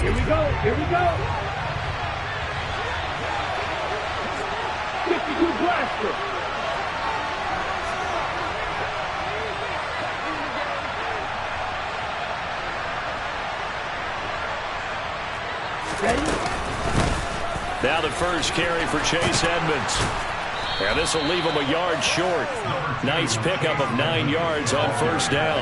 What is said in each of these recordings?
Here we go. Here we go. 52 blaster. Now the first carry for Chase Edmonds. And this will leave him a yard short. Nice pickup of 9 yards on first down.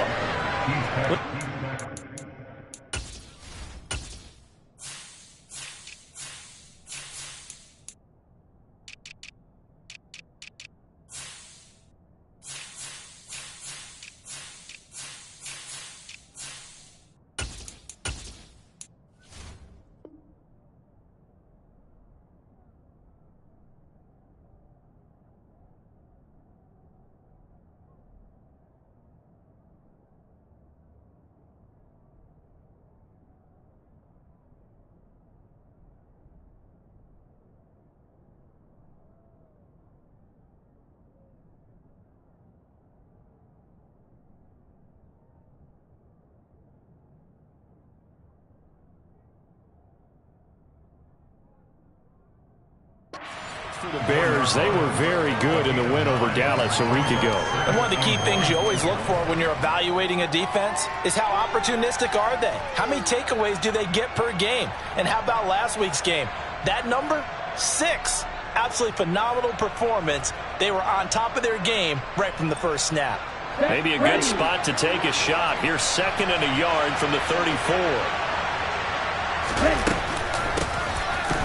For the Bears, they were very good in the win over Dallas a week ago. And one of the key things you always look for when you're evaluating a defense is how opportunistic are they? How many takeaways do they get per game? And how about last week's game? That number, 6. Absolutely phenomenal performance. They were on top of their game right from the first snap. Maybe a good spot to take a shot. Here's 2nd and a yard from the 34.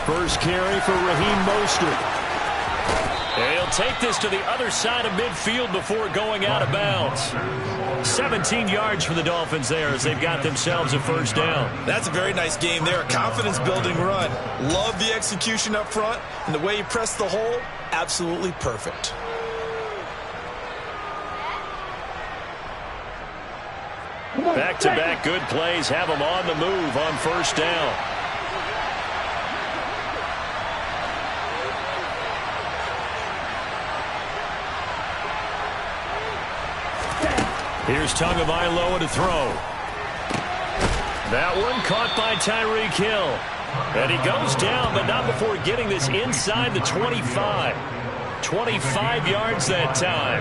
First carry for Raheem Mostert. He'll take this to the other side of midfield before going out of bounds. 17 yards for the Dolphins there as they've got themselves a first down. That's a very nice game there. A confidence-building run. Love the execution up front. And the way he pressed the hole, absolutely perfect. Back-to-back good plays have them on the move on first down. Here's Tagovailoa to throw. That one caught by Tyreek Hill. And he goes down, but not before getting this inside the 25. 25 yards that time.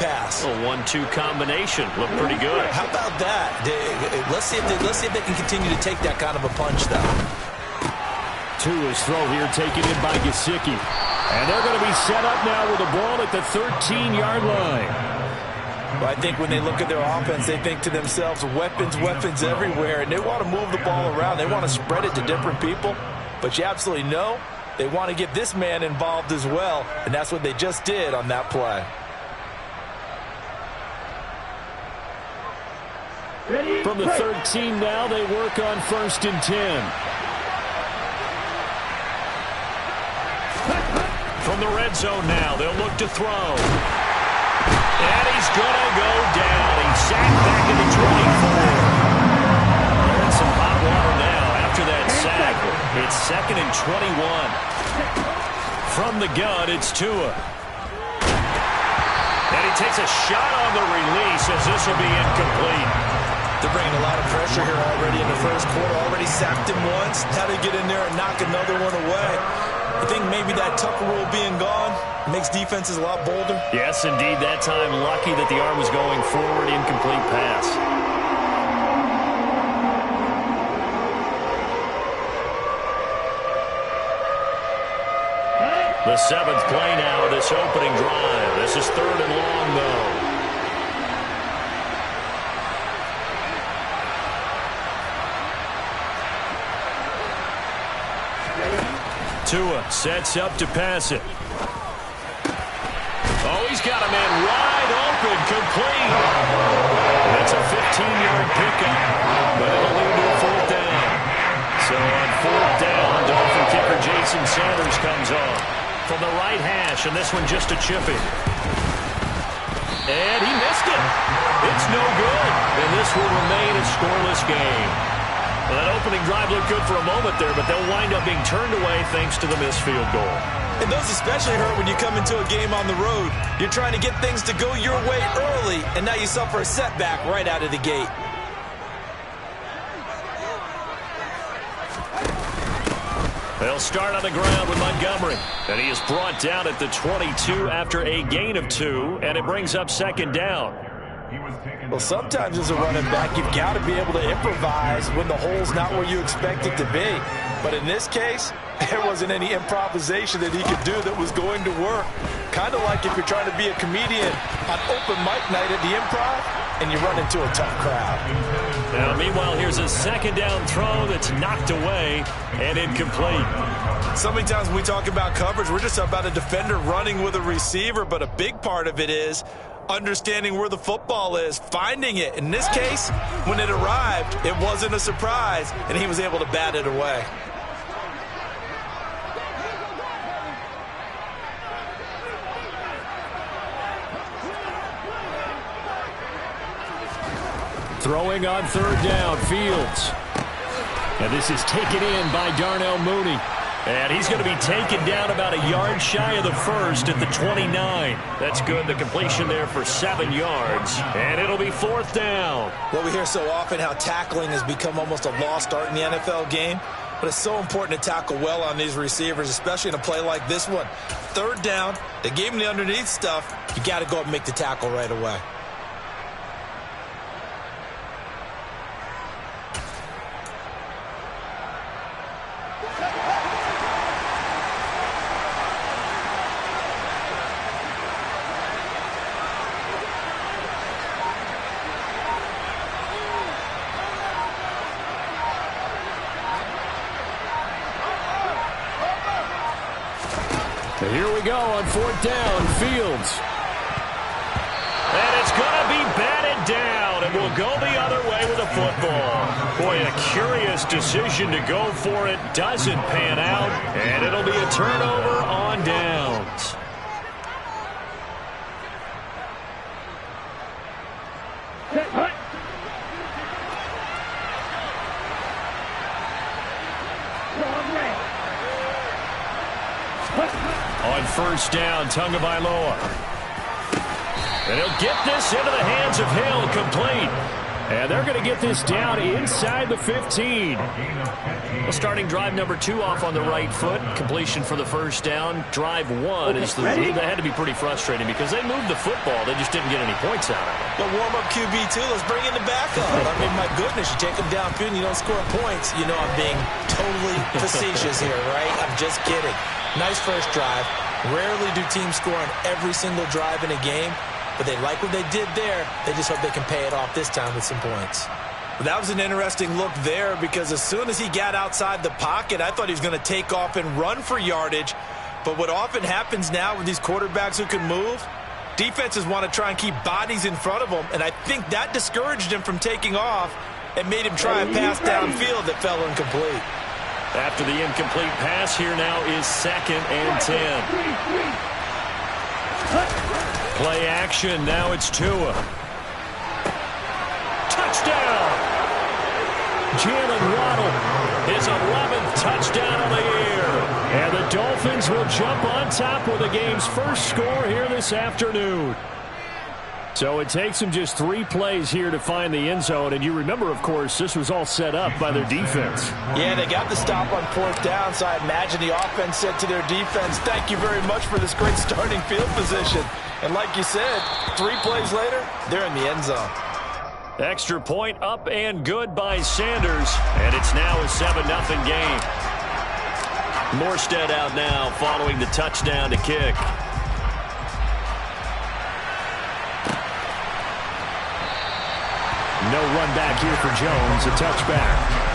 Pass. A 1-2 combination. Looked pretty good. How about that? Let's see if they can continue to take that kind of a punch, though. Tua's throw here taken in by Gesicki. And they're going to be set up now with the ball at the 13-yard line. Well, I think when they look at their offense, they think to themselves, weapons, weapons everywhere, and they want to move the ball around. They want to spread it to different people, but you absolutely know they want to get this man involved as well, and that's what they just did on that play. From the 13 now, they work on 1st and 10. From the red zone now, they'll look to throw. And he's going to go down. He's sacked back into 24. They're in some hot water now after that sack. It's 2nd and 21. From the gun, it's Tua. And he takes a shot on the release as this will be incomplete. They're bringing a lot of pressure here already in the first quarter. Already sacked him once. Now they get in there and knock another one away. I think maybe that Tucker rule being gone makes defenses a lot bolder. Yes, indeed. That time, lucky that the arm was going forward. Incomplete pass. The 7th play now of this opening drive. This is 3rd and long, though. Tua sets up to pass it. Oh, he's got a man wide open, complete. That's a 15-yard pickup, but it'll lead to a 4th down. So on 4th down, Dolphin kicker Jason Sanders comes on from the right hash, and this one just a chippy. And he missed it. It's no good, and this will remain a scoreless game. Well, that opening drive looked good for a moment there, but they'll wind up being turned away thanks to the missed field goal. And those especially hurt when you come into a game on the road. You're trying to get things to go your way early, and now you suffer a setback right out of the gate. They'll start on the ground with Montgomery. And he is brought down at the 22 after a gain of 2, and it brings up second down. Well, sometimes as a running back, you've got to be able to improvise when the hole's not where you expect it to be. But in this case, there wasn't any improvisation that he could do that was going to work. Kind of like if you're trying to be a comedian on open mic night at the Improv and you run into a tough crowd. Now, meanwhile, here's a second down throw that's knocked away and incomplete. So many times when we talk about coverage, we're just about a defender running with a receiver, but a big part of it is understanding where the football is, finding it. In this case, when it arrived, it wasn't a surprise, and he was able to bat it away. Throwing on third down, Fields. And this is taken in by Darnell Mooney. And he's going to be taken down about a yard shy of the first at the 29. That's good. The completion there for 7 yards. And it'll be fourth down. Well, we hear so often how tackling has become almost a lost art in the NFL game. But it's so important to tackle well on these receivers, especially in a play like this one. Third down, they gave him the underneath stuff. You got to go up and make the tackle right away. Here we go on fourth down, Fields. And it's going to be batted down, and we'll go the other way with the football. Boy, a curious decision to go for it. Doesn't pan out, and it'll be a turnover on downs. On first down, Tagovailoa. And he'll get this into the hands of Hill, complete. And they're going to get this down inside the 15. Well, starting drive number 2 off on the right foot. Completion for the first down. Drive 1 is the lead. That had to be pretty frustrating because they moved the football. They just didn't get any points out of it. But warm-up QB2, let's bring in the backup. I mean, my goodness, you take them downfield and you don't score points. You know I'm being totally facetious here, right? I'm just kidding. Nice first drive. Rarely do teams score on every single drive in a game, but they like what they did there. They just hope they can pay it off this time with some points. Well, that was an interesting look there because as soon as he got outside the pocket, I thought he was going to take off and run for yardage. But what often happens now with these quarterbacks who can move, defenses want to try and keep bodies in front of them, and I think that discouraged him from taking off and made him try a pass downfield that fell incomplete. After the incomplete pass, here now is 2nd and 10. Play action, now it's Tua. Touchdown! Jalen Waddle, his 11th touchdown on the year. And the Dolphins will jump on top with the game's first score here this afternoon. So it takes them just 3 plays here to find the end zone. And you remember, of course, this was all set up by their defense. Yeah, they got the stop on fourth down, so I imagine the offense said to their defense, thank you very much for this great starting field position. And like you said, 3 plays later, they're in the end zone. Extra point up and good by Sanders. And it's now a 7-0 game. Morstead out now following the touchdown to kick. No run back here for Jones, a touchback.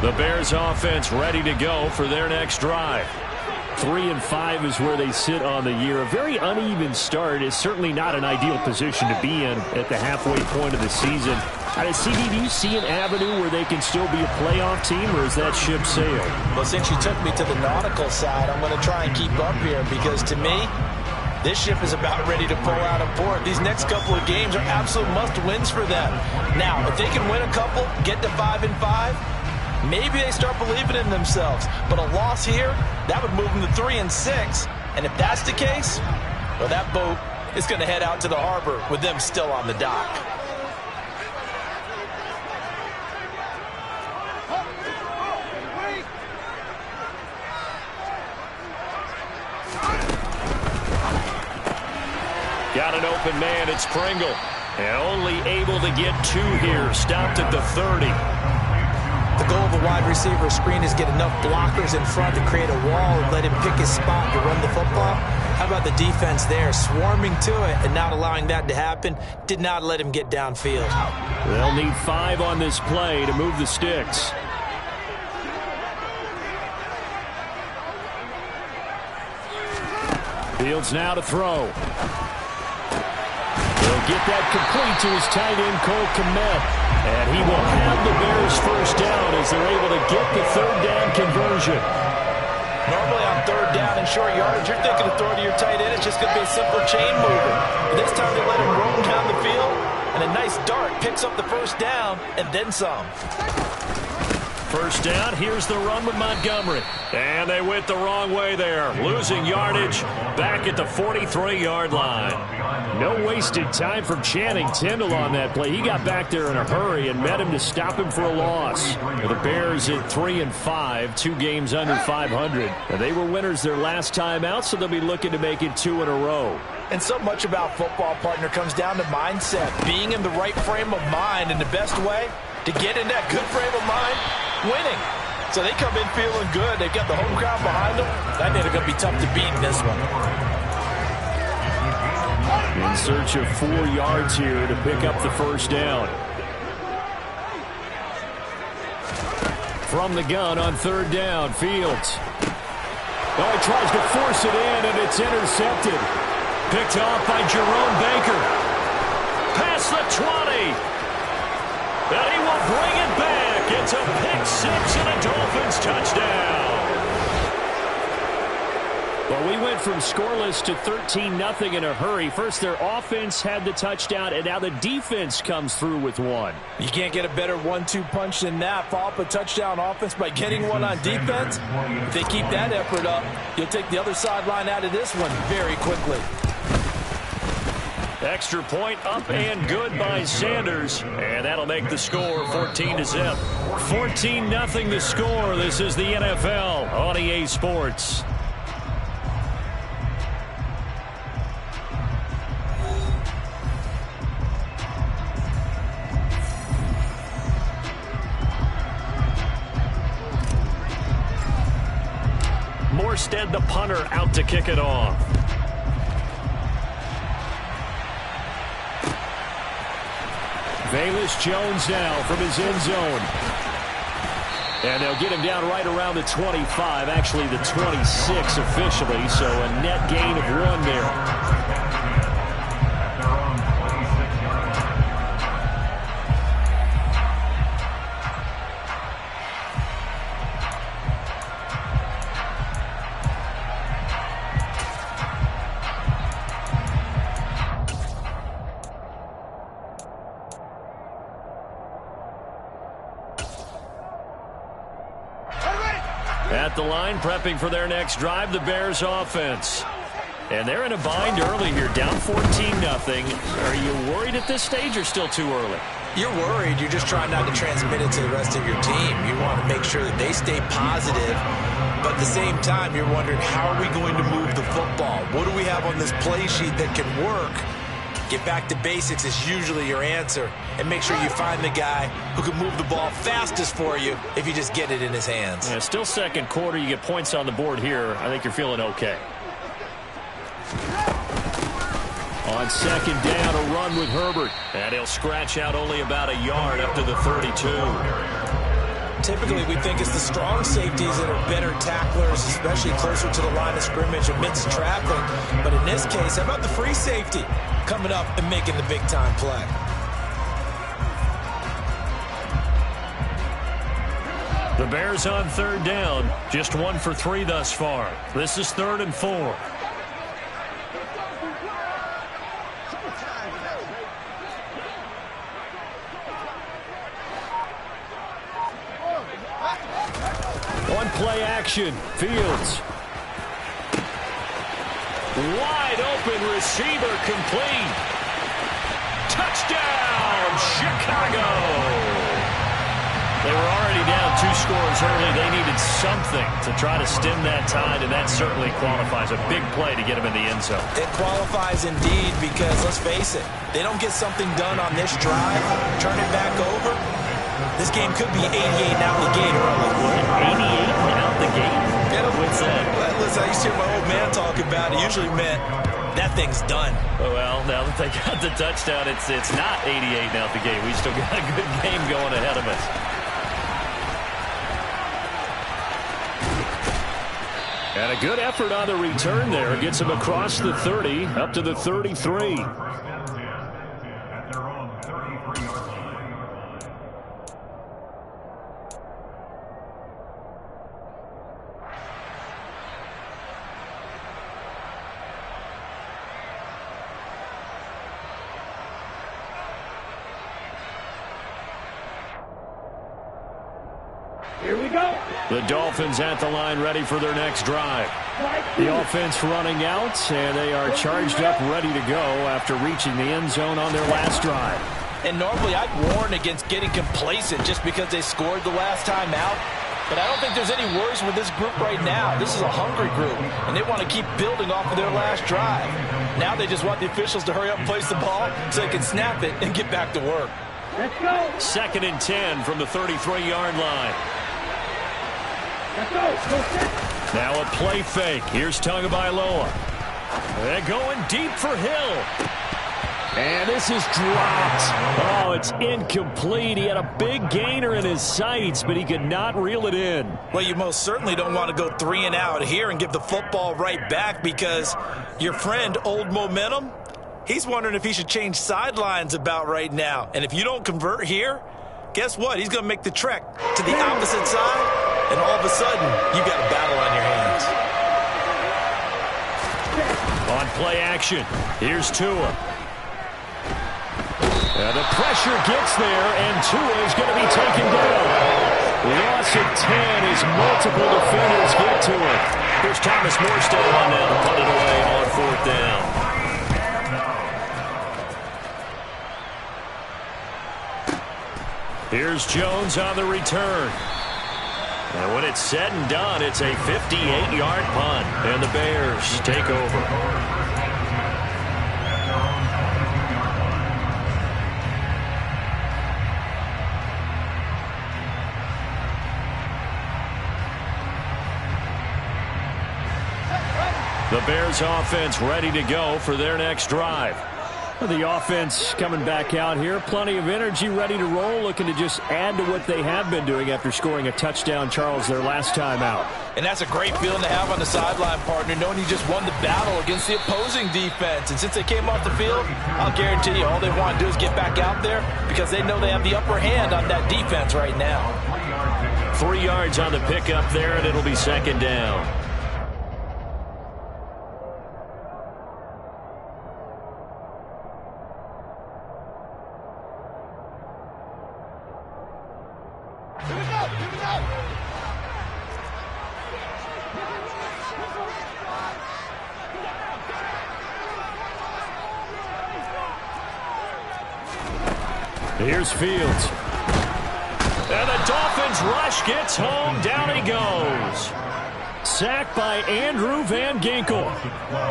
The Bears offense ready to go for their next drive. 3-5 is where they sit on the year. A very uneven start is certainly not an ideal position to be in at the halfway point of the season. CD, do you see an avenue where they can still be a playoff team, or is that ship sailed? Well, since you took me to the nautical side, I'm going to try and keep up here because to me, this ship is about ready to pull out of port. These next couple of games are absolute must-wins for them. Now, if they can win a couple, get to 5-5, maybe they start believing in themselves. But a loss here, that would move them to 3-6. And if that's the case, well, that boat is going to head out to the harbor with them still on the dock. Got an open man, it's Pringle. And only able to get 2 here, stopped at the 30. The goal of a wide receiver screen is get enough blockers in front to create a wall and let him pick his spot to run the football. How about the defense there, swarming to it and not allowing that to happen? Did not let him get downfield. They'll need 5 on this play to move the sticks. Fields now to throw. He'll get that complete to his tight end, Cole Kmet. And he will have the Bears first down as they're able to get the 3rd down conversion. Normally on 3rd down and short yardage, you're thinking of throwing to your tight end. It's just going to be a simple chain mover. But this time they let him roam down the field, and a nice dart picks up the first down and then some. First down, here's the run with Montgomery. And they went the wrong way there. Losing yardage back at the 43-yard line. No wasted time from Channing Tindall on that play. He got back there in a hurry and met him to stop him for a loss. The Bears at 3-5, 2 games under 500. And they were winners their last time out, so they'll be looking to make it 2 in a row. And so much about football, partner, comes down to mindset. Being in the right frame of mind, and the best way to get in that good frame of mind, winning. So they come in feeling good. They've got the home crowd behind them. That means it's going to be tough to beat in this one. In search of 4 yards here to pick up the first down. From the gun on 3rd down, Fields. Oh, he tries to force it in, and it's intercepted. Picked off by Jerome Baker. Past the 20. And he will bring it back. It's a pick-6 and a Dolphins touchdown. Well, we went from scoreless to 13-0 in a hurry. First, their offense had the touchdown, and now the defense comes through with 1. You can't get a better 1-2 punch than that. Follow up a touchdown offense by getting 1 on defense. If they keep that effort up, you'll take the other sideline out of this one very quickly. Extra point up and good by Sanders. And that'll make the score 14-0. 14-0 the score. This is the NFL on EA Sports. Morstead, the punter, out to kick it off. Velus Jones now from his end zone. And they'll get him down right around the 25, actually the 26 officially, so a net gain of 1 there. At the line, prepping for their next drive, the Bears offense. And they're in a bind early here, down 14-0. Are you worried at this stage or still too early? You're worried. You're just trying not to transmit it to the rest of your team. You want to make sure that they stay positive. But at the same time, you're wondering, how are we going to move the football? What do we have on this play sheet that can work? Get back to basics is usually your answer. And make sure you find the guy who can move the ball fastest for you if you just get it in his hands. Yeah, still second quarter. You get points on the board here. I think you're feeling okay. On second down, a run with Herbert. And he'll scratch out only about a yard up to the 32. Typically, we think it's the strong safeties that are better tacklers, especially closer to the line of scrimmage amidst traffic. But in this case, how about the free safety coming up and making the big-time play? The Bears on third down, just 1 for 3 thus far. This is 3rd and 4. On play action, Fields. Wide open receiver complete. Touchdown, Chicago. They were already down 2 scores early. They needed something to try to stem that tide, and that certainly qualifies. A big play to get them in the end zone. It qualifies indeed because, let's face it, they don't get something done on this drive, turn it back over. This game could be 88 out the gate early. 88 out the gate? What's that? Well, listen, I used to hear my old man talk about it. It usually meant that thing's done. Well, now that they got the touchdown, it's not 88 out the gate. We still got a good game going ahead of us. And a good effort on the return there. Gets him across the 30, up to the 33. Here we go. The Dolphins at the line, ready for their next drive. The offense running out, and they are charged up, ready to go after reaching the end zone on their last drive. And normally I'd warn against getting complacent just because they scored the last time out. But I don't think there's any worries with this group right now. This is a hungry group, and they want to keep building off of their last drive. Now they just want the officials to hurry up and place the ball so they can snap it and get back to work. Let's go. 2nd and 10 from the 33-yard line. Let's go. Go set. Now a play fake. Here's Tagovailoa. They're going deep for Hill. And this is dropped. Oh, it's incomplete. He had a big gainer in his sights, but he could not reel it in. Well, you most certainly don't want to go 3 and out here and give the football right back because your friend, Old Momentum, he's wondering if he should change sidelines about right now. And if you don't convert here, guess what? He's going to make the trek to the opposite side, and all of a sudden, you've got a battle on your hands. On play action, here's Tua. The pressure gets there, and Tua is going to be taken down. Loss of 10 as multiple defenders get to it. Here's Thomas Morstead on now to put it away on 4th down. Here's Jones on the return. And when it's said and done, it's a 58-yard punt, and the Bears take over. The Bears offense ready to go for their next drive. The offense coming back out here. Plenty of energy, ready to roll, looking to just add to what they have been doing after scoring a touchdown, Charles, their last time out. And that's a great feeling to have on the sideline, partner, knowing you just won the battle against the opposing defense. And since they came off the field, I'll guarantee you all they want to do is get back out there because they know they have the upper hand on that defense right now. 3 yards on the pickup there, and it'll be 2nd down. Here's Fields. And the Dolphins rush gets home. Down he goes. Sacked by Andrew Van Ginkel.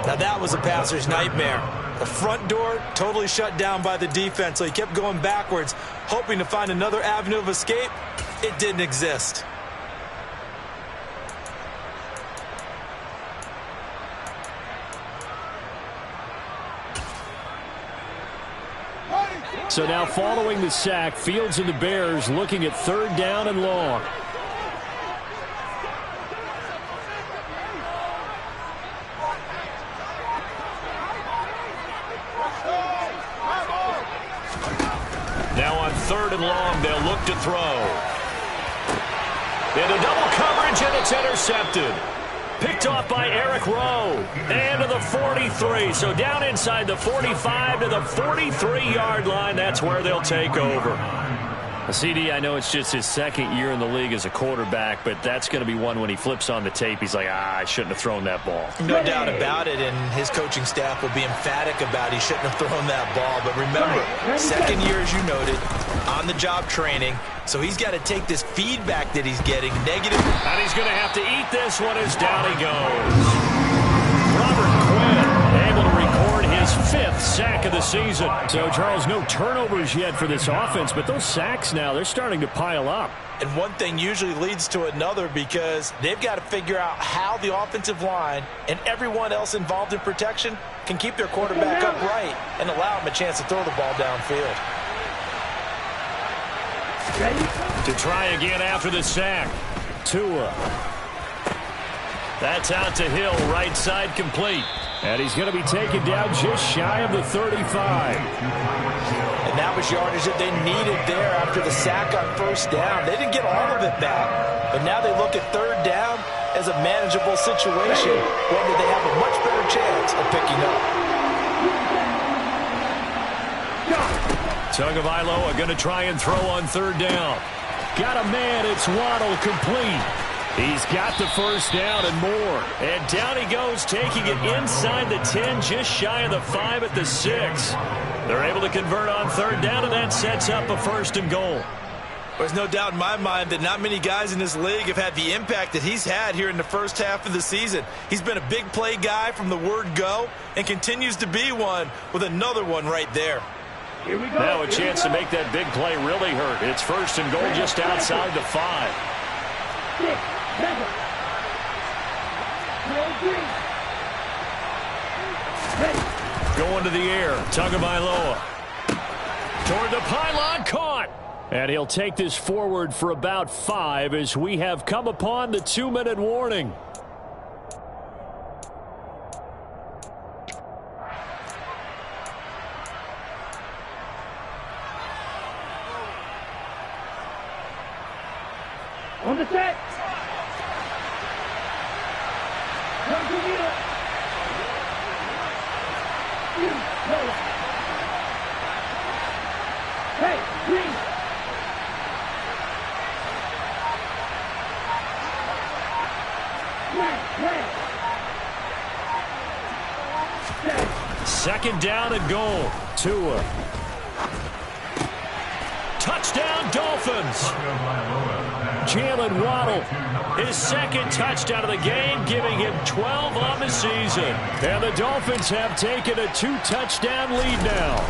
Now that was a passer's nightmare. The front door totally shut down by the defense, so he kept going backwards, hoping to find another avenue of escape. It didn't exist. So now following the sack, Fields and the Bears looking at 3rd down and long. Now on 3rd and long, they'll look to throw. Into double coverage, and it's intercepted. Picked off by Eric Rowe. And to the 43. So down inside the 45 to the 43-yard line. That's where they'll take over. CD, I know it's just his 2nd year in the league as a quarterback, but that's going to be one when he flips on the tape. He's like, I shouldn't have thrown that ball. No doubt about it, and his coaching staff will be emphatic about he shouldn't have thrown that ball. But remember, 2nd year, as you noted, on-the-job training, so he's got to take this feedback that he's getting negative. And he's going to have to eat this one as down he goes. Robert Quinn able to record his 5th sack of the season. So, Charles, no turnovers yet for this offense, but those sacks now, they're starting to pile up. And one thing usually leads to another because they've got to figure out how the offensive line and everyone else involved in protection can keep their quarterback upright and allow him a chance to throw the ball downfield. To try again after the sack. Tua. That's out to Hill, right side complete. And he's going to be taken down just shy of the 35. And that was yardage that they needed there after the sack on 1st down. They didn't get all of it back, but now they look at 3rd down as a manageable situation, one that they have a much better chance of picking up. Tagovailoa going to try and throw on 3rd down. Got a man, it's Waddle, complete. He's got the 1st down and more. And down he goes, taking it inside the 10, just shy of the 5 at the 6. They're able to convert on 3rd down, and that sets up a 1st and goal. There's no doubt in my mind that not many guys in this league have had the impact that he's had here in the 1st half of the season. He's been a big play guy from the word go and continues to be one with another one right there. Here we go. Now a chance to make that big play really hurt. It's 1st and goal just outside the 5. 6, 7. Going to the air. Tagovailoa. Toward the pylon, caught. And he'll take this forward for about 5 as we have come upon the 2-minute warning. On the set. Come to me. Hey, green. Second down and goal. Tua. Touchdown, Dolphins. Jalen Waddle, his 2nd touchdown of the game, giving him 12 on the season. And the Dolphins have taken a 2-touchdown lead now.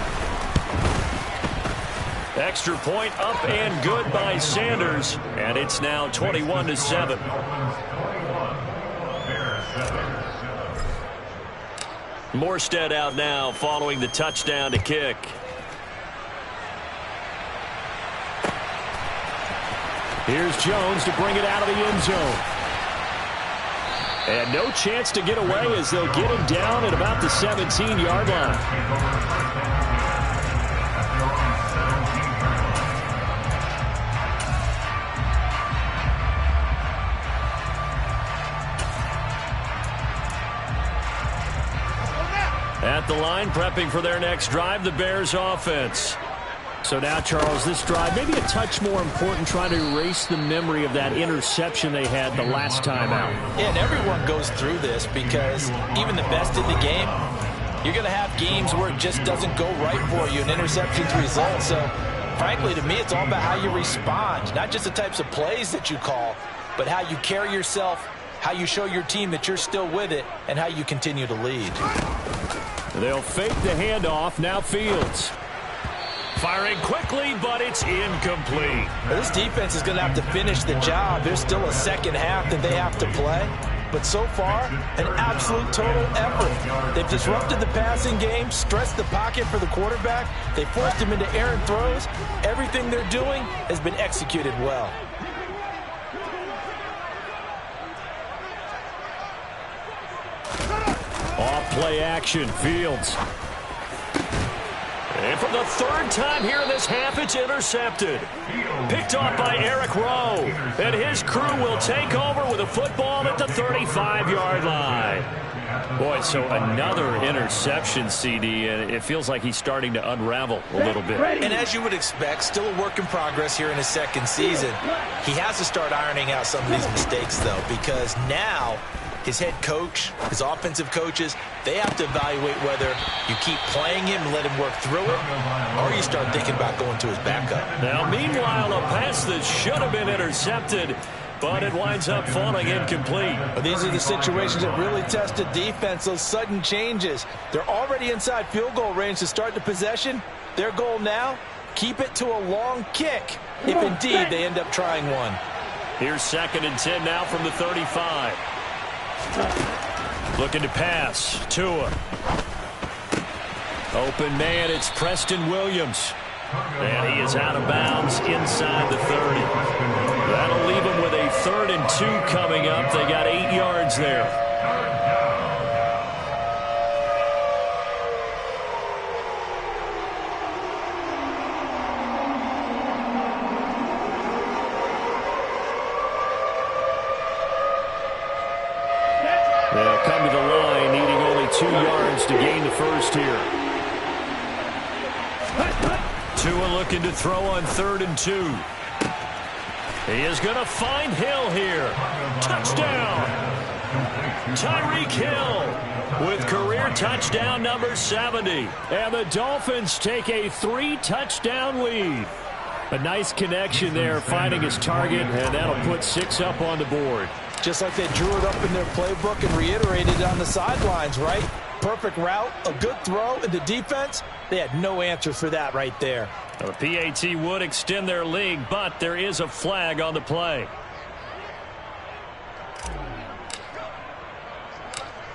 Extra point up and good by Sanders, and it's now 21-7. Morstead out now following the touchdown to kick. Here's Jones to bring it out of the end zone. And no chance to get away as they'll get him down at about the 17-yard line. At the line, prepping for their next drive, the Bears offense. So now, Charles, this drive, maybe a touch more important, trying to erase the memory of that interception they had the last time out. Yeah, and everyone goes through this because even the best in the game, you're going to have games where it just doesn't go right for you, and interceptions result. So, frankly, to me, it's all about how you respond, not just the types of plays that you call, but how you carry yourself, how you show your team that you're still with it, and how you continue to lead. They'll fake the handoff. Now Fields. Firing quickly, but it's incomplete. Well, this defense is going to have to finish the job. There's still a second half that they have to play. but so far, an absolute total effort. They've disrupted the passing game, stressed the pocket for the quarterback. They forced him into errant throws. Everything they're doing has been executed well. Off play action, Fields. And for the third time here in this half, it's intercepted. Picked off by Eric Rowe. And his crew will take over with a football at the 35-yard line. Boy, so another interception, CD, and it feels like he's starting to unravel a little bit. And as you would expect, still a work in progress here in his second season. He has to start ironing out some of these mistakes, though, because now his head coach, his offensive coaches, they have to evaluate whether you keep playing him and let him work through it, or you start thinking about going to his backup. Now, meanwhile, a pass that should have been intercepted, but it winds up falling incomplete. But these are the situations that really test the defense, those sudden changes. They're already inside field goal range to start the possession. Their goal now, keep it to a long kick, if indeed they end up trying one. Here's 2nd and 10 now from the 35. Looking to pass. Tua. Open man, it's Preston Williams. And he is out of bounds inside the 30. That'll leave him with a 3rd and 2 coming up. They got 8 yards there. They'll come to the line, needing only 2 yards to gain the first here. Tua looking to throw on 3rd and 2. He is going to find Hill here. Touchdown! Tyreek Hill with career touchdown number 70. And the Dolphins take a 3-touchdown lead. A nice connection there, finding his target, and that'll put 6 up on the board. Just like they drew it up in their playbook and reiterated on the sidelines, right? Perfect route, a good throw, and the defense, they had no answer for that right there. The PAT would extend their lead, but there is a flag on the play.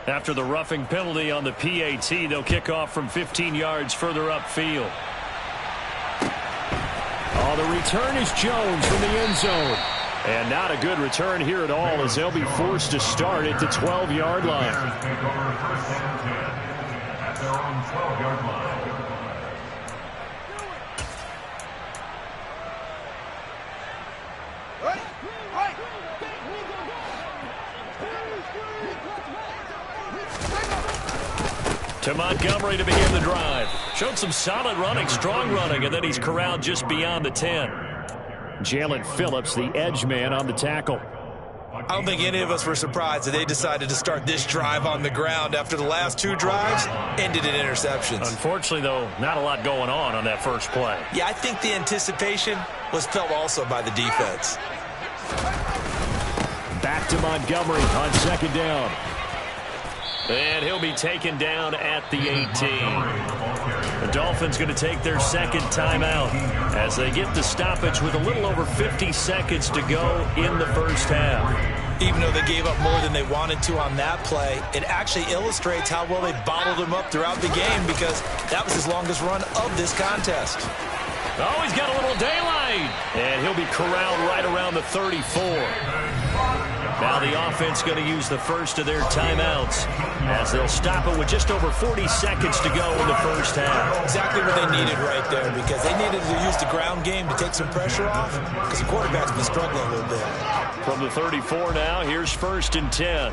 After the roughing penalty on the PAT, they'll kick off from 15 yards further upfield. Oh, the return is Jones from the end zone. And not a good return here at all, as they'll be forced to start at the 12-yard line. To Montgomery to begin the drive. Showed some solid running, strong running, and then he's corralled just beyond the 10. Jalen Phillips, the edge man, on the tackle. I don't think any of us were surprised that they decided to start this drive on the ground after the last 2 drives ended in interceptions. Unfortunately, though, not a lot going on that first play. Yeah, I think the anticipation was felt also by the defense. Back to Montgomery on 2nd down. And he'll be taken down at the 18. The Dolphins going to take their 2nd timeout as they get the stoppage with a little over 50 seconds to go in the first half. Even though they gave up more than they wanted to on that play, it actually illustrates how well they bottled him up throughout the game, because that was his longest run of this contest. Oh, he's got a little daylight. And he'll be corralled right around the 34. Now the offense going to use the first of their timeouts as they'll stop it with just over 40 seconds to go in the first half. Exactly what they needed right there, because they needed to use the ground game to take some pressure off, because the quarterback's been struggling a little bit. From the 34 now, here's 1st and 10.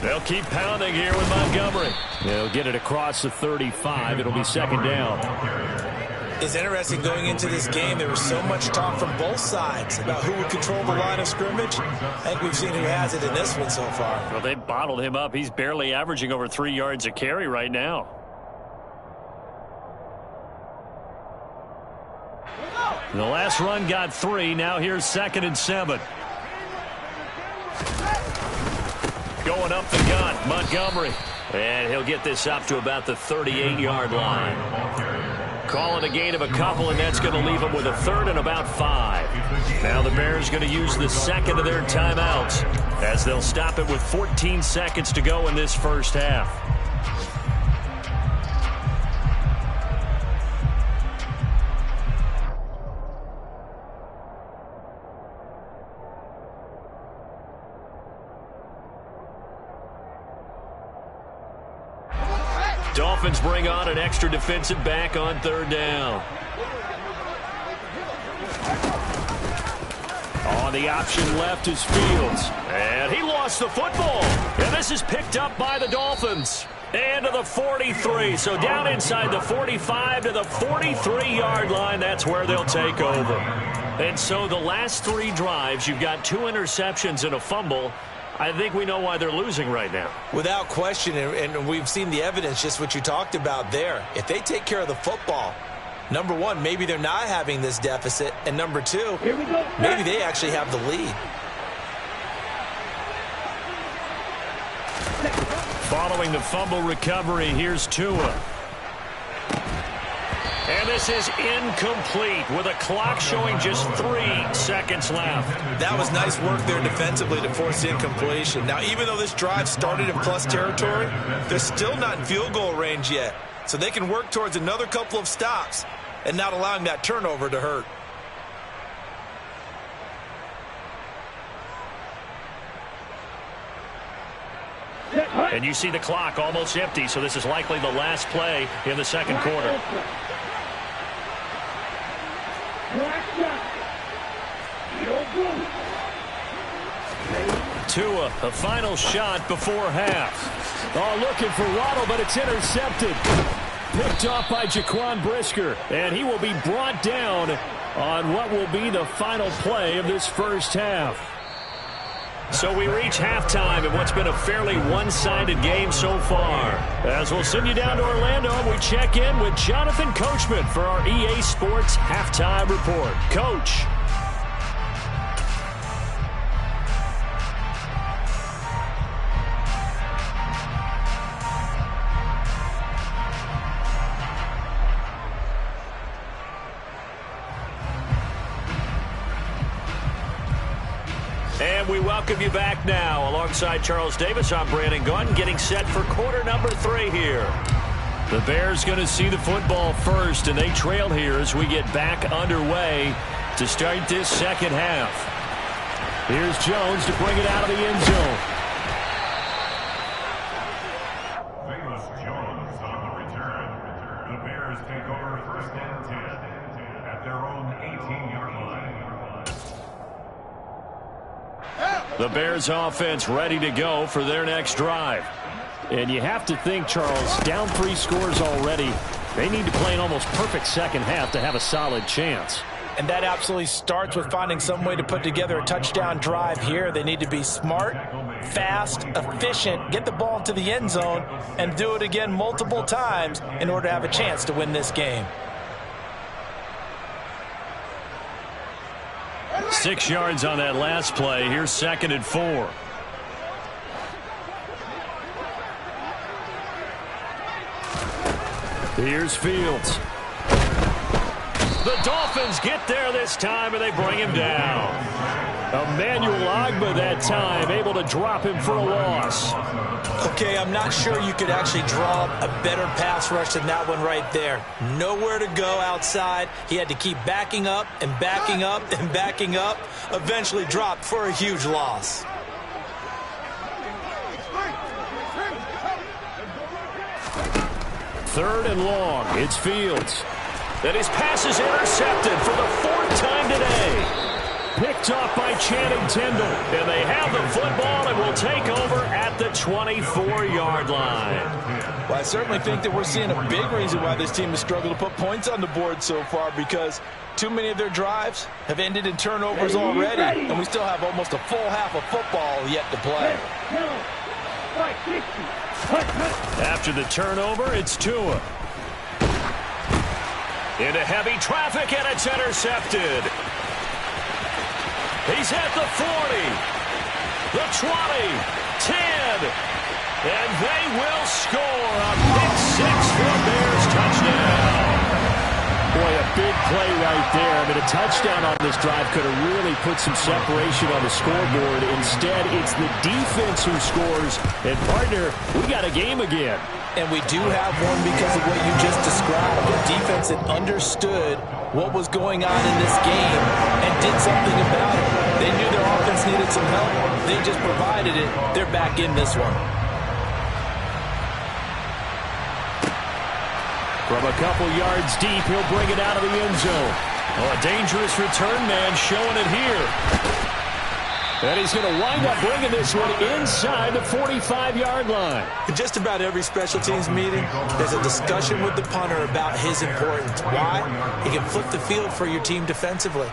They'll keep pounding here with Montgomery. They'll get it across the 35. It'll be 2nd down. It's interesting going into this game. There was so much talk from both sides about who would control the line of scrimmage. I think we've seen who has it in this one so far. Well, they bottled him up. He's barely averaging over 3 yards a carry right now. The last run got 3. Now here's 2nd and 7. Going up the gut, Montgomery. And he'll get this up to about the 38-yard line. Call it a gain of a couple, and that's going to leave them with a third and about 5. Now the Bears going to use the second of their timeouts as they'll stop it with 14 seconds to go in this first half. Dolphins bring on an extra defensive back on third down. On the option left is Fields. And he lost the football. And this is picked up by the Dolphins. And to the 43. So down inside the 45 to the 43-yard line. That's where they'll take over. And so the last 3 drives, you've got 2 interceptions and a fumble. I think we know why they're losing right now. Without question, and we've seen the evidence, just what you talked about there. If they take care of the football, number one, maybe they're not having this deficit, and number 2, maybe they actually have the lead. Following the fumble recovery, here's Tua. And this is incomplete with a clock showing just 3 seconds left. That was nice work there defensively to force the incompletion. Now, even though this drive started in plus territory, they're still not in field goal range yet. So they can work towards another couple of stops and not allowing that turnover to hurt. And you see the clock almost empty, so this is likely the last play in the second quarter. Tua, a final shot before half. Oh, looking for Waddle, but it's intercepted. Picked off by Jaquan Brisker, and he will be brought down on what will be the final play of this first half. So we reach halftime in what's been a fairly one-sided game so far. As we'll send you down to Orlando, we check in with Jonathan Coachman for our EA Sports Halftime Report. Coach. And we welcome you back now. Alongside Charles Davis, I'm Brandon Gunn, getting set for quarter number 3 here. The Bears going to see the football first, and they trail here as we get back underway to start this second half. Here's Jones to bring it out of the end zone. Famous Jones on the return. The Bears take over first and 10 at their own 18-yard line. The Bears offense ready to go for their next drive. And you have to think, Charles, down 3 scores already. They need to play an almost perfect second half to have a solid chance. And that absolutely starts with finding some way to put together a touchdown drive here. They need to be smart, fast, efficient, get the ball into the end zone, and do it again multiple times in order to have a chance to win this game. 6 yards on that last play. Here's 2nd and 4. Here's Fields. The Dolphins get there this time, and they bring him down. Emmanuel Ogbah that time, able to drop him for a loss. Okay, I'm not sure you could actually draw a better pass rush than that one right there. Nowhere to go outside. He had to keep backing up and backing up and backing up. Eventually dropped for a huge loss. Third and long. It's Fields. And his pass is intercepted for the 4th time today. Picked off by Channing Tindall. And they have the football and will take over at the 24-yard line. Well, I certainly think that we're seeing a big reason why this team has struggled to put points on the board so far, because too many of their drives have ended in turnovers already, and we still have almost a full half of football yet to play. After the turnover, it's Tua. Into heavy traffic, and it's intercepted. He's at the 40, the 20, 10. And they will score a pick six for a Bears touchdown. Boy, a big play right there. I mean, a touchdown on this drive could have really put some separation on the scoreboard. Instead, it's the defense who scores. And, partner, we got a game again. And we do have one because of what you just described. The defense that understood what was going on in this game and did something about it. They knew their offense needed some help. They just provided it. They're back in this one. From a couple yards deep, he'll bring it out of the end zone. Oh, a dangerous return man showing it here. And he's going to wind up bringing this one inside the 45-yard line. In just about every special teams meeting, there's a discussion with the punter about his importance. Why? He can flip the field for your team defensively,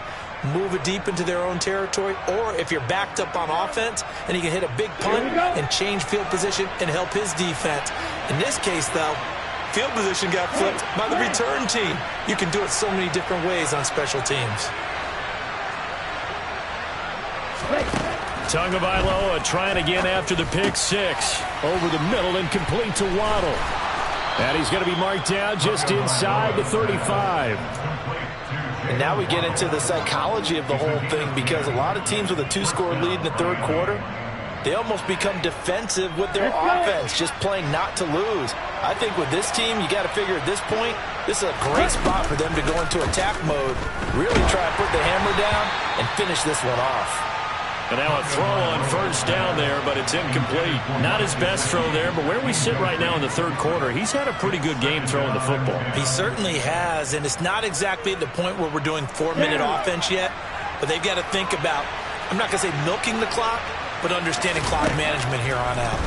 move it deep into their own territory, or if you're backed up on offense, and he can hit a big punt and change field position and help his defense. In this case, though, field position got flipped by the return team. You can do it so many different ways on special teams. Tagovailoa trying again after the pick six. Over the middle and complete to Waddle. And he's going to be marked down just inside the 35. And now we get into the psychology of the whole thing, because a lot of teams with a two-score lead in the third quarter, they almost become defensive with their offense, just playing not to lose. I think with this team, you got to figure at this point, this is a great spot for them to go into attack mode, really try and put the hammer down and finish this one off. And now a throw on first down there, but it's incomplete. Not his best throw there, but where we sit right now in the third quarter, he's had a pretty good game throwing the football. He certainly has, and it's not exactly at the point where we're doing 4-minute offense yet, but they've got to think about, I'm not going to say milking the clock, but understanding clock management here on out.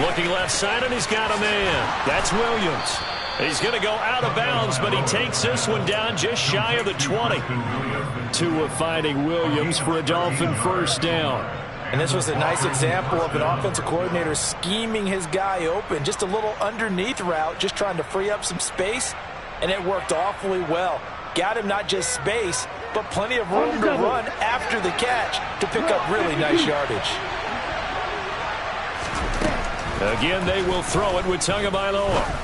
Looking left side, and he's got a man. That's Williams. He's going to go out of bounds, but he takes this one down just shy of the 20. Tua finding Williams for a Dolphin first down. And this was a nice example of an offensive coordinator scheming his guy open. Just a little underneath route, just trying to free up some space, and it worked awfully well. Got him not just space, but plenty of room to run after the catch to pick up really nice yardage. Again, they will throw it with Tagovailoa.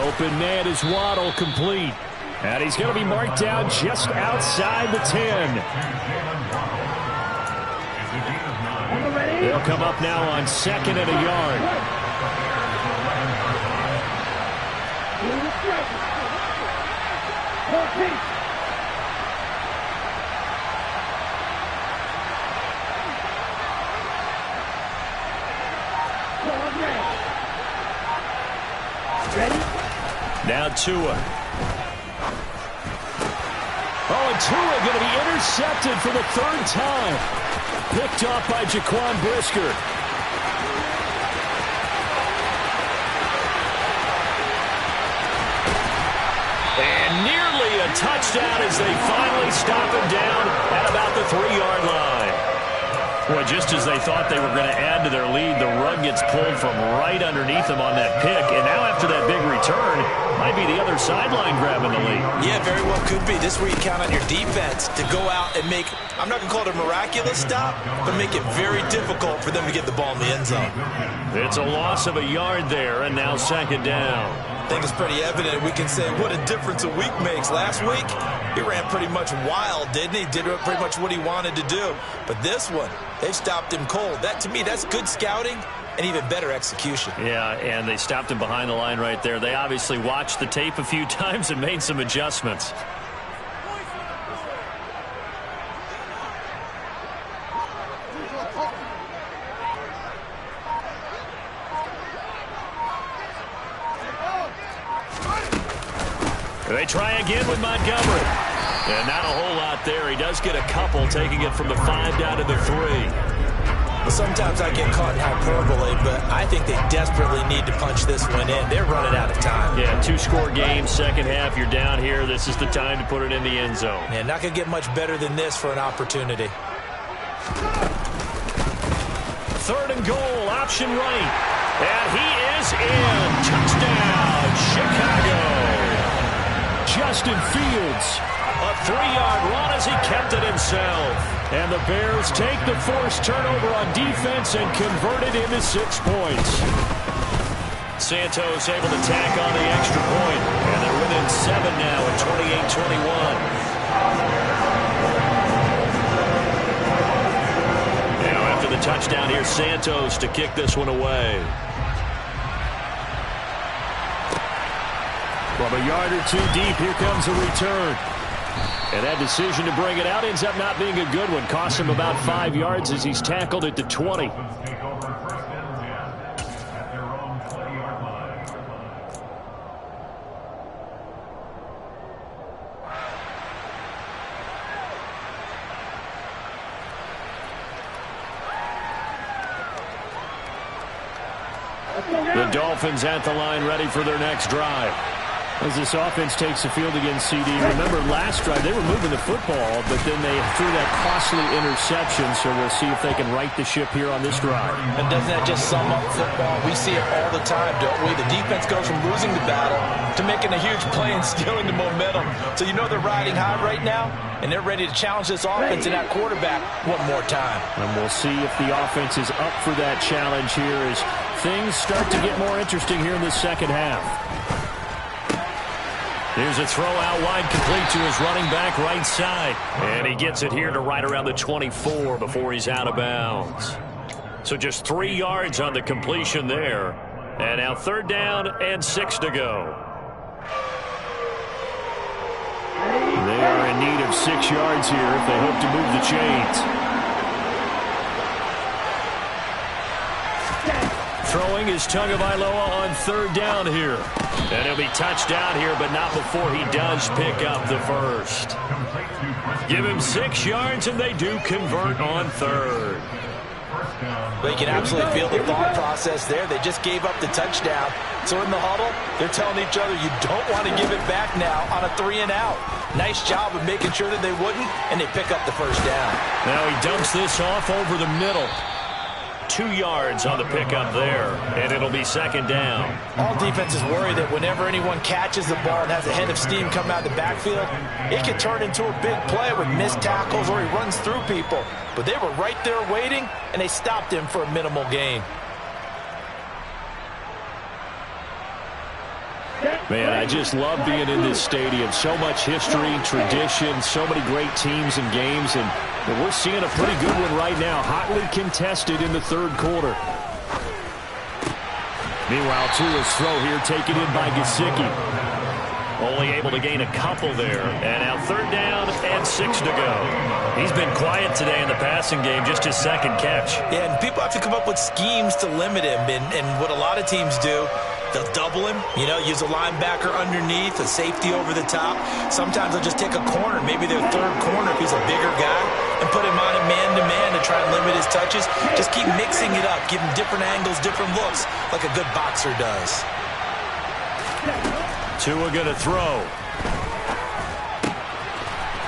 Open man is Waddle, complete. And he's going to be marked down just outside the 10. They'll come up now on 2nd and a yard. Now Tua. Oh, and Tua going to be intercepted for the third time. Picked off by Jaquan Brisker. And nearly a touchdown as they finally stop him down at about the 3-yard line. Boy, just as they thought they were going to add to their lead, the rug gets pulled from right underneath them on that pick. And now after that big return, might be the other sideline grabbing the lead. Yeah, very well could be. This is where you count on your defense to go out and make, I'm not going to call it a miraculous stop, but make it very difficult for them to get the ball in the end zone. It's a loss of a yard there, and now 2nd down. I think it's pretty evident. We can say what a difference a week makes. Last week, he ran pretty much wild, didn't he? Did pretty much what he wanted to do. But this one, they've stopped him cold. That, to me, that's good scouting and even better execution. Yeah, and they stopped him behind the line right there. They obviously watched the tape a few times and made some adjustments. They try again with Montgomery. And not a whole lot there. He does get a couple, taking it from the 5 down to the 3. Well, sometimes I get caught in hyperbole, but I think they desperately need to punch this one in. They're running out of time. Yeah, 2-score game, second half, you're down here. This is the time to put it in the end zone. Yeah, not going to get much better than this for an opportunity. 3rd and goal, option right. And he is in. Touchdown, Chicago. Justin Fields. A 3-yard run, does. He kept it himself. And the Bears take the forced turnover on defense and convert it into 6 points. Santos able to tack on the extra point. And they're within 7 now at 28-21. Now after the touchdown, here's Santos to kick this one away. From a yard or two deep, here comes a return. And that decision to bring it out ends up not being a good one. Costs him about 5 yards as he's tackled at the 20. Take over first and 10 at their own 20-yard line. The Dolphins at the line, ready for their next drive. As this offense takes the field against CD, remember last drive they were moving the football, but then they threw that costly interception, so we'll see if they can right the ship here on this drive. And doesn't that just sum up football? We see it all the time, don't we? The defense goes from losing the battle to making a huge play and stealing the momentum. So you know they're riding high right now, and they're ready to challenge this offense and that quarterback one more time. And we'll see if the offense is up for that challenge here as things start to get more interesting here in the second half. Here's a throw out wide, complete to his running back right side. And he gets it here to right around the 24 before he's out of bounds. So just 3 yards on the completion there. And now 3rd down and 6 to go. They are in need of 6 yards here if they hope to move the chains. Throwing is Tagovailoa on 3rd down here. And he'll be touched down here, but not before he does pick up the first. Give him 6 yards, and they do convert on 3rd. But you can absolutely feel the thought process there. They just gave up the touchdown. So in the huddle, they're telling each other, you don't want to give it back now on a 3 and out. Nice job of making sure that they wouldn't, and they pick up the first down. Now he dumps this off over the middle. 2 yards on the pickup there, and it'll be 2nd down. All defenses worry that whenever anyone catches the ball and has a head of steam come out of the backfield, it can turn into a big play with missed tackles or he runs through people. But they were right there waiting, and they stopped him for a minimal gain. Man, I just love being in this stadium. So much history, tradition, so many great teams and games, and we're seeing a pretty good one right now. Hotly contested in the 3rd quarter. Meanwhile, Tua's throw here taken in by Gesicki. Only able to gain a couple there. And now 3rd down and 6 to go. He's been quiet today in the passing game, just his 2nd catch. Yeah, and people have to come up with schemes to limit him. And what a lot of teams do, they'll double him, use a linebacker underneath, a safety over the top. Sometimes they'll just take a corner, maybe their 3rd corner if he's a bigger guy, and put him on a man-to-man to try and limit his touches. Just keep mixing it up, give him different angles, different looks, like a good boxer does. Tua going to throw.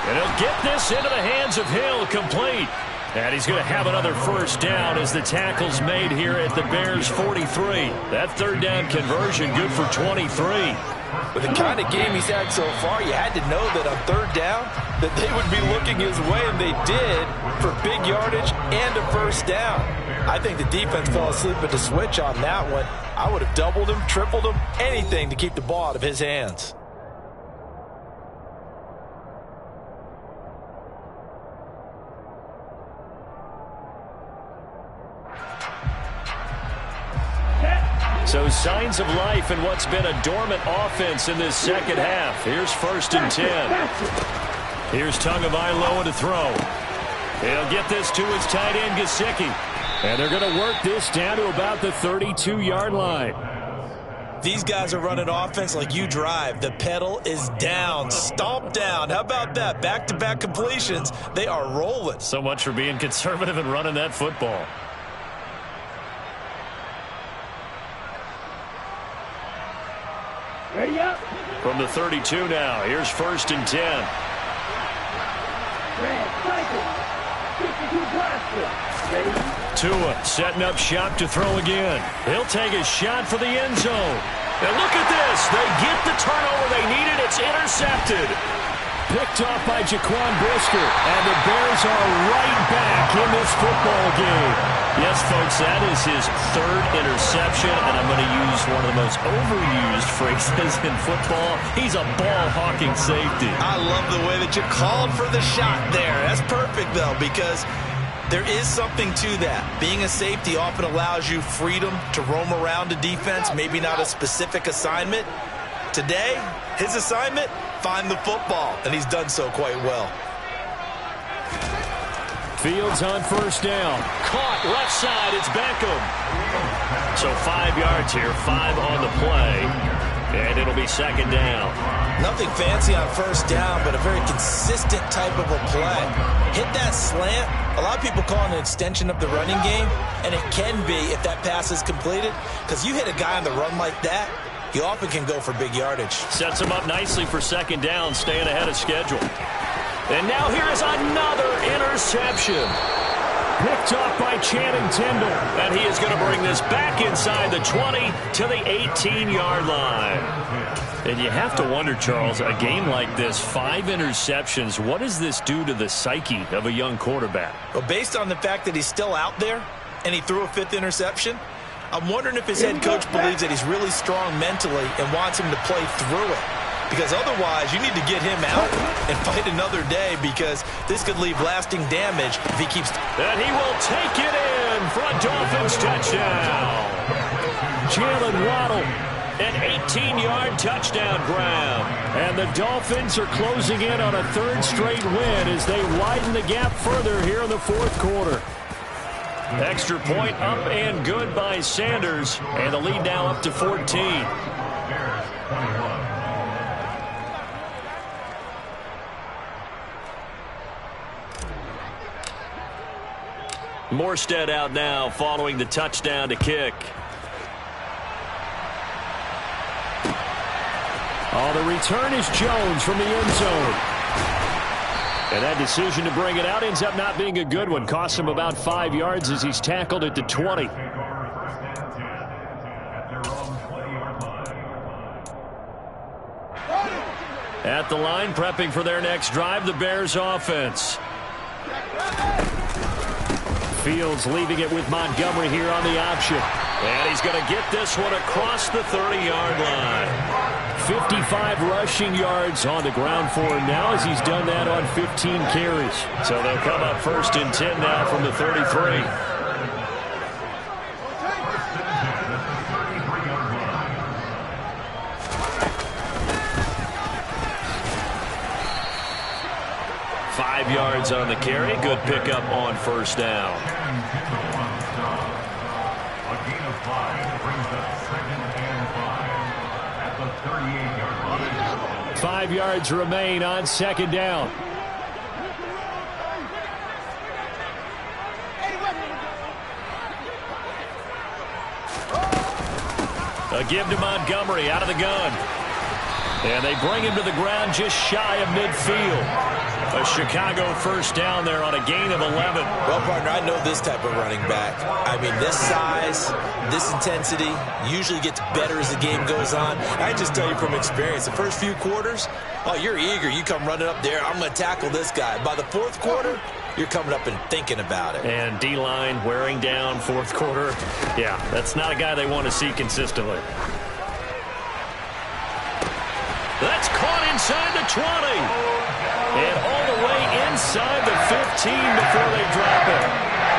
And he'll get this into the hands of Hill, complete. And he's going to have another first down as the tackle's made here at the Bears' 43. That 3rd down conversion good for 23. With the kind of game he's had so far, you had to know that on 3rd down that they would be looking his way, and they did, for big yardage and a first down. I think the defense fell asleep at the switch on that one. I would have doubled him, tripled him, anything to keep the ball out of his hands. So signs of life in what's been a dormant offense in this 2nd half. Here's 1st and 10. Here's Tagovailoa to throw. He'll get this to his tight end, Gesicki. And they're going to work this down to about the 32-yard line. These guys are running offense like you drive. The pedal is down, stomp down. How about that? Back-to-back completions. They are rolling. So much for being conservative and running that football. Ready up. From the 32 now, here's 1st and 10. Red cycle. 52 blaster. Ready. Tua setting up shop to throw again. He'll take a shot for the end zone. And look at this. They get the turnover they needed. It's intercepted. Picked off by Jaquan Brisker. And the Bears are right back in this football game. Yes, folks, that is his third interception, and I'm going to use one of the most overused phrases in football. He's a ball-hawking safety. I love the way that you called for the shot there. That's perfect, though, because there is something to that. Being a safety often allows you freedom to roam around a defense, maybe not a specific assignment. Today, his assignment, find the football, and he's done so quite well. Fields on first down. Caught left side. It's Beckham. So 5 yards here, 5 on the play, and it'll be second down. Nothing fancy on first down, but a very consistent type of a play. Hit that slant. A lot of people call it an extension of the running game, and it can be if that pass is completed, because you hit a guy on the run like that, he often can go for big yardage. Sets him up nicely for second down, staying ahead of schedule. And now here is another interception. Picked off by Channing Tindall. And he is going to bring this back inside the 20 to the 18-yard line. And you have to wonder, Charles, a game like this, 5 interceptions, what does this do to the psyche of a young quarterback? Well, based on the fact that he's still out there and he threw a 5th interception, I'm wondering if his head coach believes that he's really strong mentally and wants him to play through it. Because otherwise, you need to get him out and fight another day, because this could leave lasting damage if he keeps... And he will take it in for a Dolphins touchdown. Jalen Waddle. An 18-yard touchdown grab. And the Dolphins are closing in on a 3rd straight win as they widen the gap further here in the 4th quarter. Extra point up and good by Sanders. And the lead now up to 14. Morstead out now following the touchdown to kick. Oh, the return is Jones from the end zone. And that decision to bring it out ends up not being a good one. Costs him about 5 yards as he's tackled at the 20. At the line, prepping for their next drive, the Bears offense. Fields leaving it with Montgomery here on the option. And he's going to get this one across the 30-yard line. 55 rushing yards on the ground for him now as he's done that on 15 carries. So they'll come up 1st and 10 now from the 33. Yards on the carry. Good pickup on first down. A gain of 5 brings up 2nd and 5 at the 38-yard line. 5 yards remain on 2nd down. A give to Montgomery out of the gun. And they bring him to the ground just shy of midfield. A Chicago first down there on a gain of 11. Well, partner, I know this type of running back. I mean, this size, this intensity usually gets better as the game goes on. I just tell you from experience, the first few quarters, oh, you're eager. You come running up there, I'm going to tackle this guy. By the 4th quarter, you're coming up and thinking about it. And D-line wearing down 4th quarter. Yeah, that's not a guy they want to see consistently. That's caught inside the 20. And all the way inside the 15 before they drop it.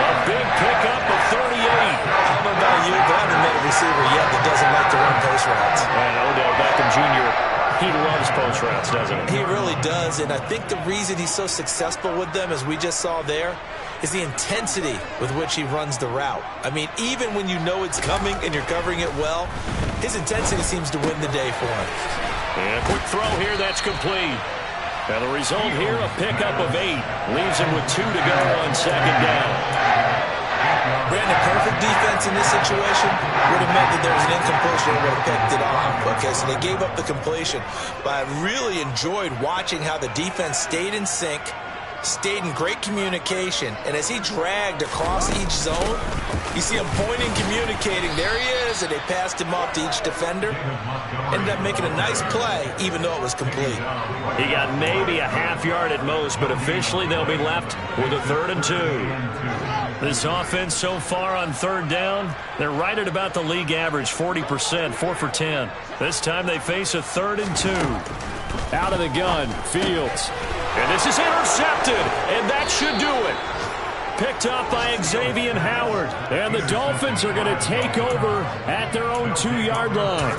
A big pickup of 38. I don't know about you, but I haven't met a receiver yet that doesn't like to run post routes. And Odell Beckham Jr., he loves post routes, doesn't he? He really does, and I think the reason he's so successful with them, as we just saw there, is the intensity with which he runs the route. I mean, even when you know it's coming and you're covering it well, his intensity seems to win the day for him. And a quick throw here, that's complete. And the result here, a pickup of 8. Leaves him with 2 to go on 2nd down. Brandon, perfect defense in this situation would have meant that there was an incompletion and would have picked it off. Okay, so they gave up the completion. But I really enjoyed watching how the defense stayed in sync, stayed in great communication, and as he dragged across each zone, you see him pointing, communicating. There he is, and they passed him off to each defender. Ended up making a nice play, even though it was complete. He got maybe a half yard at most, but officially they'll be left with a 3rd and 2. This offense so far on 3rd down, they're right at about the league average, 40%, 4 for 10. This time they face a 3rd and 2. Out of the gun, Fields. And this is intercepted, and that should do it. Picked up by Xavier Howard. And the Dolphins are going to take over at their own 2-yard line.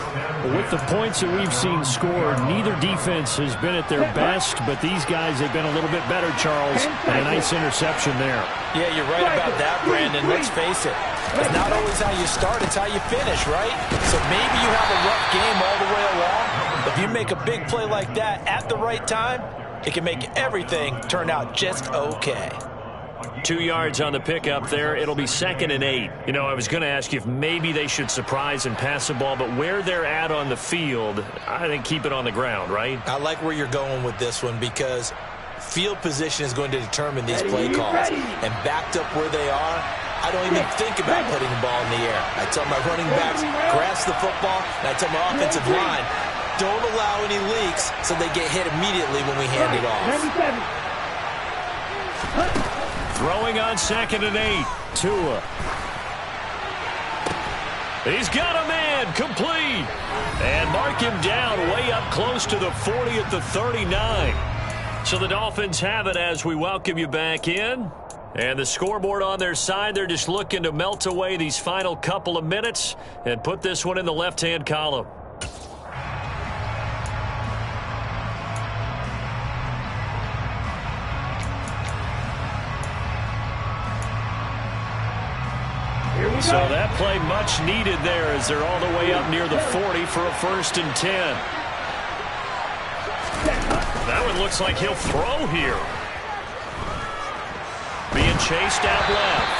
With the points that we've seen scored, neither defense has been at their best, but these guys have been a little bit better, Charles, and a nice interception there. Yeah, you're right about that, Brandon. Let's face it. It's not always how you start, it's how you finish, right? So maybe you have a rough game all the way along. If you make a big play like that at the right time, it can make everything turn out just okay. 2 yards on the pickup there. It'll be 2nd and 8. You know, I was going to ask you if maybe they should surprise and pass the ball, but where they're at on the field, I think keep it on the ground, right? I like where you're going with this one because field position is going to determine these play calls. And backed up where they are, I don't even think about putting the ball in the air. I tell my running backs, grasp the football, and I tell my offensive line, don't allow any leaks so they get hit immediately when we hand it off. Throwing on 2nd and 8. Tua. He's got a man, complete. And mark him down way up close to the 40 at the 39. So the Dolphins have it as we welcome you back in. And the scoreboard on their side, they're just looking to melt away these final couple of minutes and put this one in the left-hand column. So that play much needed there as they're all the way up near the 40 for a 1st and 10. That one looks like he'll throw here. Being chased out left.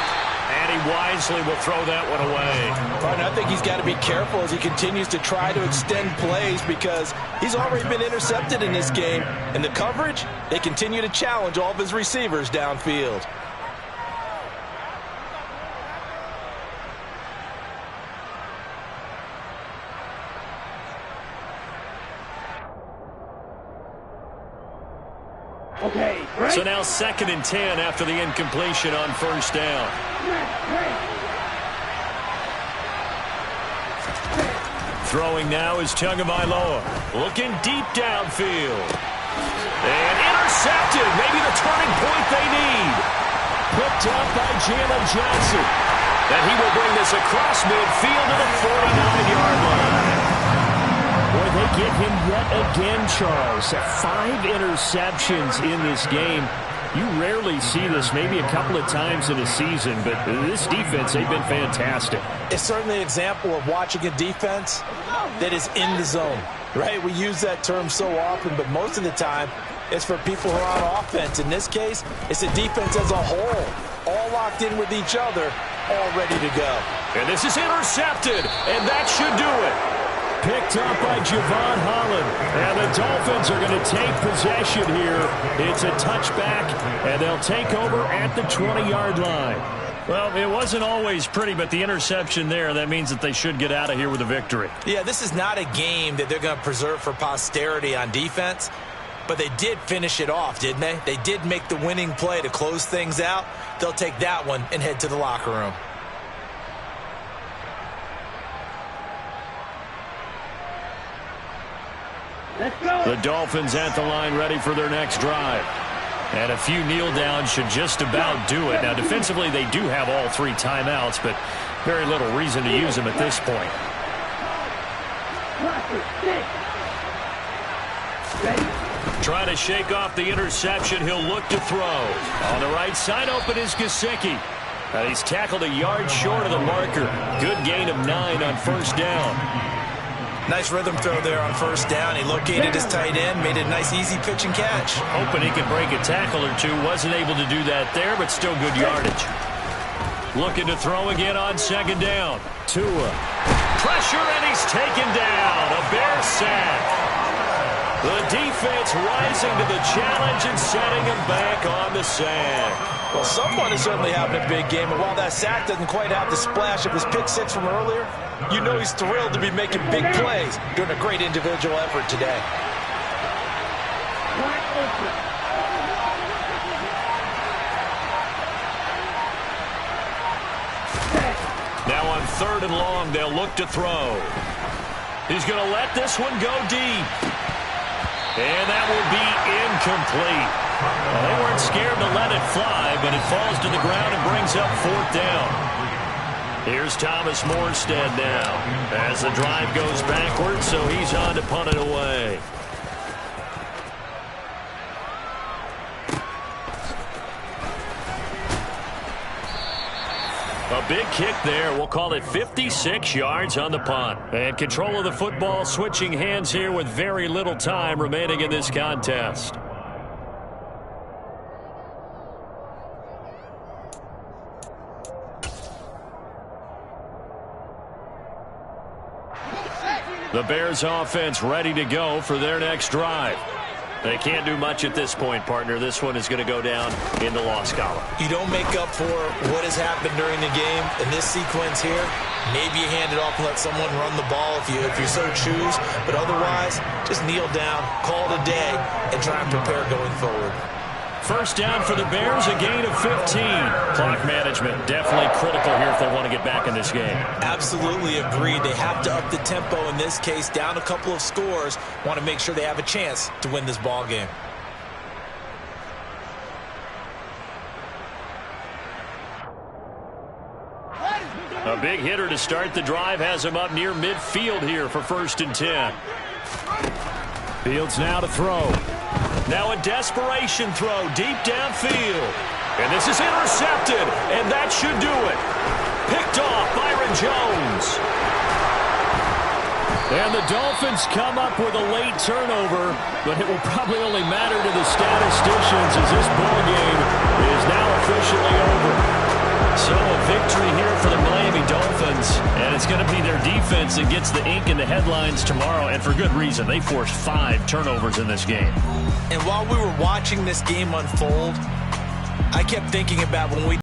And he wisely will throw that one away. And I think he's got to be careful as he continues to try to extend plays because he's already been intercepted in this game. And the coverage, they continue to challenge all of his receivers downfield. Okay, right. So now 2nd and 10 after the incompletion on 1st down. Throwing now is Tagovailoa. Looking deep downfield. And intercepted. Maybe the turning point they need. Picked up by Jalen Johnson. And he will bring this across midfield to the 49-yard line. Boy, they get him yet again, Charles. 5 interceptions in this game. You rarely see this, maybe a couple of times in a season, but this defense, they've been fantastic. It's certainly an example of watching a defense that is in the zone, right? We use that term so often, but most of the time, it's for people who are on offense. In this case, it's a defense as a whole, all locked in with each other, all ready to go. And this is intercepted, and that should do it. Picked up by Javon Holland. And the Dolphins are going to take possession here. It's a touchback, and they'll take over at the 20-yard line. Well, it wasn't always pretty, but the interception there, that means that they should get out of here with a victory. Yeah, this is not a game that they're going to preserve for posterity on defense, but they did finish it off, didn't they? They did make the winning play to close things out. They'll take that one and head to the locker room. The Dolphins at the line ready for their next drive. And a few kneel downs should just about do it. Now, defensively, they do have all 3 timeouts, but very little reason to use them at this point. Trying to shake off the interception. He'll look to throw. On the right side, open is Gesicki. He's tackled a yard short of the marker. Good gain of 9 on 1st down. Nice rhythm throw there on 1st down. He located his tight end, made it a nice easy pitch and catch. Hoping he could break a tackle or two. Wasn't able to do that there, but still good yardage. Looking to throw again on 2nd down. Tua. Pressure, and he's taken down. A Bear sack. The defense rising to the challenge and setting him back on the sack. Well, someone is certainly having a big game, and while that sack doesn't quite have the splash of his pick six from earlier, you know he's thrilled to be making big plays, doing a great individual effort today. Now on 3rd and long, they'll look to throw. He's going to let this one go deep. And that will be incomplete. Well, they weren't scared to let it fly, but it falls to the ground and brings up 4th down. Here's Thomas Morstead now as the drive goes backwards, so he's on to punt it away. A big kick there. We'll call it 56 yards on the punt. And control of the football switching hands here with very little time remaining in this contest. The Bears offense ready to go for their next drive. They can't do much at this point, partner. This one is going to go down in the loss column. You don't make up for what has happened during the game. In this sequence here, maybe you hand it off and let someone run the ball if you so choose. But otherwise, just kneel down, call it a day, and try and prepare going forward. First down for the Bears, a gain of 15. Clock management definitely critical here if they want to get back in this game. Absolutely agreed. They have to up the tempo in this case, down a couple of scores. Want to make sure they have a chance to win this ball game. A big hitter to start the drive has him up near midfield here for 1st and 10. Fields now to throw. Now a desperation throw deep downfield. And this is intercepted, and that should do it. Picked off Byron Jones. And the Dolphins come up with a late turnover, but it will probably only matter to the statisticians as this ball game is now officially over. So a victory here for the Miami Dolphins, and it's going to be their defense that gets the ink in the headlines tomorrow, and for good reason. They forced 5 turnovers in this game. And while we were watching this game unfold, I kept thinking about when we